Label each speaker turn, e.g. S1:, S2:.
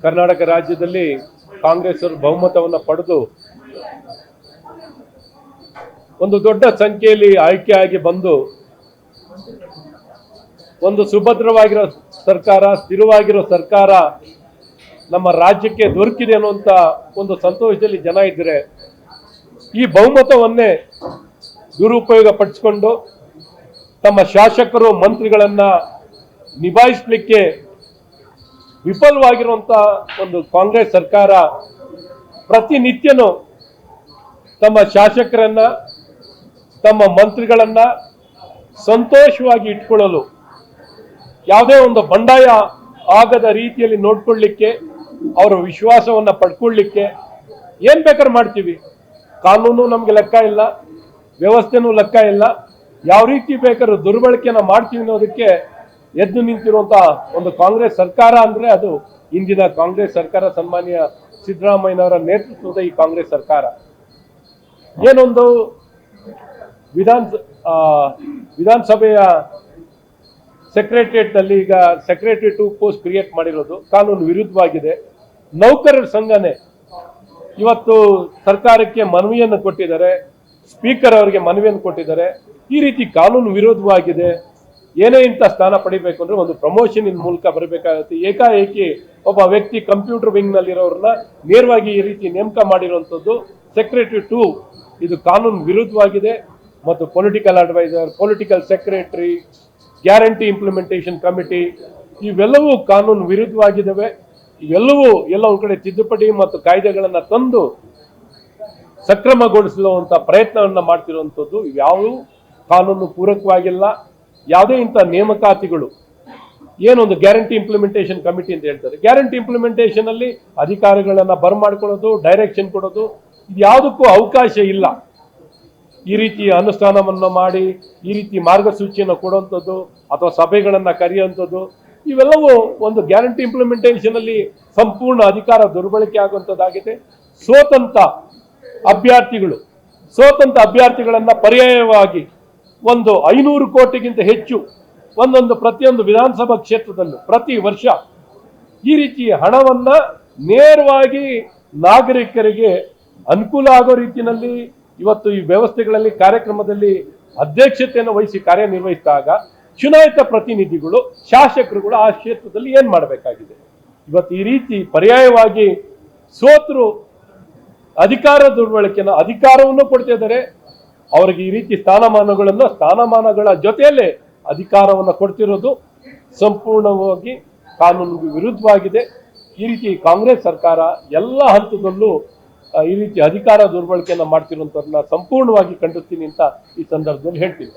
S1: ಕರ್ನಾಟಕ ರಾಜ್ಯದಲ್ಲಿ ಕಾಂಗ್ರೆಸ್ ಅವರು ಬಹುಮತವನ್ನು ಪಡೆದು ಒಂದು ದೊಡ್ಡ ಸಂಖ್ಯೆಯಲ್ಲಿ ಆಯ್ಕೆಯಾಗಿ ಬಂದು ಒಂದು ಸುಭದ್ರವಾಗಿರೋ ಸರ್ಕಾರ, ಸ್ಥಿರವಾಗಿರೋ ಸರ್ಕಾರ ನಮ್ಮ ರಾಜ್ಯಕ್ಕೆ ದೊರಕಿದೆ ಅನ್ನುವಂಥ ಒಂದು ಸಂತೋಷದಲ್ಲಿ ಜನ ಇದ್ದರೆ, ಈ ಬಹುಮತವನ್ನೇ ದುರುಪಯೋಗ ಪಡಿಸಿಕೊಂಡು ತಮ್ಮ ಶಾಸಕರು ಮಂತ್ರಿಗಳನ್ನ ನಿಭಾಯಿಸಲಿಕ್ಕೆ ವಿಫಲವಾಗಿರುವಂಥ ಒಂದು ಕಾಂಗ್ರೆಸ್ ಸರ್ಕಾರ ಪ್ರತಿನಿತ್ಯನೂ ತಮ್ಮ ಶಾಸಕರನ್ನ, ತಮ್ಮ ಮಂತ್ರಿಗಳನ್ನ ಸಂತೋಷವಾಗಿ ಇಟ್ಕೊಳ್ಳಲು, ಯಾವುದೇ ಒಂದು ಬಂಡಾಯ ಆಗದ ರೀತಿಯಲ್ಲಿ ನೋಡ್ಕೊಳ್ಳಿಕ್ಕೆ, ಅವರ ವಿಶ್ವಾಸವನ್ನು ಪಡ್ಕೊಳ್ಳಿಕ್ಕೆ ಏನ್ ಬೇಕಾದ್ರೂ ಮಾಡ್ತೀವಿ. ಕಾನೂನು ನಮ್ಗೆ ಲೆಕ್ಕ ಇಲ್ಲ, ವ್ಯವಸ್ಥೆನೂ ಲೆಕ್ಕ ಇಲ್ಲ, ಯಾವ ರೀತಿ ಬೇಕಾದ್ರೂ ದುರ್ಬಳಕೆಯನ್ನ ಮಾಡ್ತೀವಿ ಅನ್ನೋದಕ್ಕೆ ಎದ್ದು ನಿಂತಿರುವಂತ ಒಂದು ಕಾಂಗ್ರೆಸ್ ಸರ್ಕಾರ ಅಂದ್ರೆ ಅದು ಇಂದಿನ ಕಾಂಗ್ರೆಸ್ ಸರ್ಕಾರ, ಸನ್ಮಾನ್ಯ ಸಿದ್ದರಾಮಯ್ಯನವರ ನೇತೃತ್ವದ ಈ ಕಾಂಗ್ರೆಸ್ ಸರ್ಕಾರ. ಏನೊಂದು ವಿಧಾನಸಭೆಯ ಸೆಕ್ರೆಟರಿಯೇಟ್ ನಲ್ಲಿ ಈಗ ಸೆಕ್ರೆಟರಿ 2 ಪೋಸ್ಟ್ ಕ್ರಿಯೇಟ್ ಮಾಡಿರೋದು ಕಾನೂನು ವಿರುದ್ಧವಾಗಿದೆ. ನೌಕರರ ಸಂಘನೆ ಇವತ್ತು ಸರ್ಕಾರಕ್ಕೆ ಮನವಿಯನ್ನು ಕೊಟ್ಟಿದ್ದಾರೆ, ಸ್ಪೀಕರ್ ಅವರಿಗೆ ಮನವಿಯನ್ನು ಕೊಟ್ಟಿದ್ದಾರೆ. ಈ ರೀತಿ ಕಾನೂನು ವಿರೋಧವಾಗಿದೆ. ಏನೇ ಇಂಥ ಸ್ಥಾನ ಪಡಿಬೇಕು ಅಂದ್ರೆ ಒಂದು ಪ್ರಮೋಷನ್ ಮೂಲಕ ಬರಬೇಕಾಗುತ್ತೆ. ಏಕಾಏಕಿ ಒಬ್ಬ ವ್ಯಕ್ತಿ ಕಂಪ್ಯೂಟರ್ ವಿಂಗ್ ನಲ್ಲಿರೋರನ್ನ ನೇರವಾಗಿ ಈ ರೀತಿ ನೇಮಕ ಮಾಡಿರುವಂಥದ್ದು ಸೆಕ್ರೆಟರಿ 2 ಇದು ಕಾನೂನು ವಿರುದ್ಧವಾಗಿದೆ. ಮತ್ತು political adviser, political secretary, guarantee implementation committee ಇವೆಲ್ಲವೂ ಕಾನೂನು ವಿರುದ್ಧವಾಗಿದ್ದಾವೆ. ಇವೆಲ್ಲವೂ ಎಲ್ಲ ಒಂದ್ ಕಡೆ ತಿದ್ದುಪಡಿ ಮತ್ತು ಕಾಯ್ದೆಗಳನ್ನ ತಂದು ಸಕ್ರಮಗೊಳಿಸುವಂತ ಪ್ರಯತ್ನವನ್ನ ಮಾಡ್ತಿರುವಂಥದ್ದು ಇವ್ಯಾವುದೂ ಕಾನೂನು ಪೂರಕವಾಗಿಲ್ಲ. ಯಾವುದೇ ಇಂಥ ನೇಮಕಾತಿಗಳು, ಏನೊಂದು ಗ್ಯಾರಂಟಿ ಇಂಪ್ಲಿಮೆಂಟೇಷನ್ ಕಮಿಟಿ ಅಂತ ಹೇಳ್ತಾರೆ, ಗ್ಯಾರಂಟಿ ಇಂಪ್ಲಿಮೆಂಟೇಷನ್ ಅಲ್ಲಿ ಅಧಿಕಾರಿಗಳನ್ನ ಬರಮಾಡ್ಕೊಳ್ಳೋದು, ಡೈರೆಕ್ಷನ್ ಕೊಡೋದು, ಇದು ಯಾವುದಕ್ಕೂ ಅವಕಾಶ ಇಲ್ಲ. ಈ ರೀತಿ ಅನುಷ್ಠಾನವನ್ನು ಮಾಡಿ ಈ ರೀತಿ ಮಾರ್ಗಸೂಚಿಯನ್ನು ಕೊಡುವಂಥದ್ದು ಅಥವಾ ಸಭೆಗಳನ್ನ ಕರೆಯುವಂಥದ್ದು ಇವೆಲ್ಲವೂ ಒಂದು ಗ್ಯಾರಂಟಿ ಇಂಪ್ಲಿಮೆಂಟೇಷನ್ ಅಲ್ಲಿ ಸಂಪೂರ್ಣ ಅಧಿಕಾರ ದುರ್ಬಳಕೆ ಆಗುವಂಥದ್ದಾಗಿದೆ. ಸ್ವತಂತ್ರ ಅಭ್ಯರ್ಥಿಗಳನ್ನ ಪರ್ಯಾಯವಾಗಿ ಒಂದು 500 ಕೋಟಿಗಿಂತ ಹೆಚ್ಚು ಪ್ರತಿಯೊಂದು ವಿಧಾನಸಭಾ ಕ್ಷೇತ್ರದಲ್ಲೂ ಪ್ರತಿ ವರ್ಷ ಈ ರೀತಿ ಹಣವನ್ನ ನೇರವಾಗಿ ನಾಗರಿಕರಿಗೆ ಅನುಕೂಲ ಆಗೋ ರೀತಿಯಲ್ಲಿ ಇವತ್ತು ಈ ವ್ಯವಸ್ಥೆಗಳಲ್ಲಿ ಕಾರ್ಯಕ್ರಮದಲ್ಲಿ ಅಧ್ಯಕ್ಷತೆಯನ್ನು ವಹಿಸಿ ಕಾರ್ಯನಿರ್ವಹಿಸಿದಾಗ ಚುನಾಯಿತ ಪ್ರತಿನಿಧಿಗಳು, ಶಾಸಕರುಗಳು ಆ ಕ್ಷೇತ್ರದಲ್ಲಿ ಏನ್ ಮಾಡಬೇಕಾಗಿದೆ? ಇವತ್ತು ಈ ರೀತಿ ಪರ್ಯಾಯವಾಗಿ ಸೋತರು ಅಧಿಕಾರ ಅಧಿಕಾರವನ್ನು ಕೊಡ್ತಿದ್ದಾರೆ. ಅವರಿಗೆ ಈ ರೀತಿ ಸ್ಥಾನಮಾನಗಳ ಜೊತೆಯಲ್ಲೇ ಅಧಿಕಾರವನ್ನು ಕೊಡ್ತಿರೋದು ಸಂಪೂರ್ಣವಾಗಿ ಕಾನೂನಿಗೆ ವಿರುದ್ಧವಾಗಿದೆ. ಈ ರೀತಿ ಕಾಂಗ್ರೆಸ್ ಸರ್ಕಾರ ಎಲ್ಲ ಹಂತದಲ್ಲೂ ಈ ರೀತಿ ಅಧಿಕಾರ ದುರ್ಬಳಕೆಯನ್ನು ಮಾಡ್ತಿರುವಂಥದ್ದನ್ನ ಸಂಪೂರ್ಣವಾಗಿ ಖಂಡಿಸ್ತೀನಿ ಅಂತ ಈ ಸಂದರ್ಭದಲ್ಲಿ ಹೇಳ್ತೀನಿ.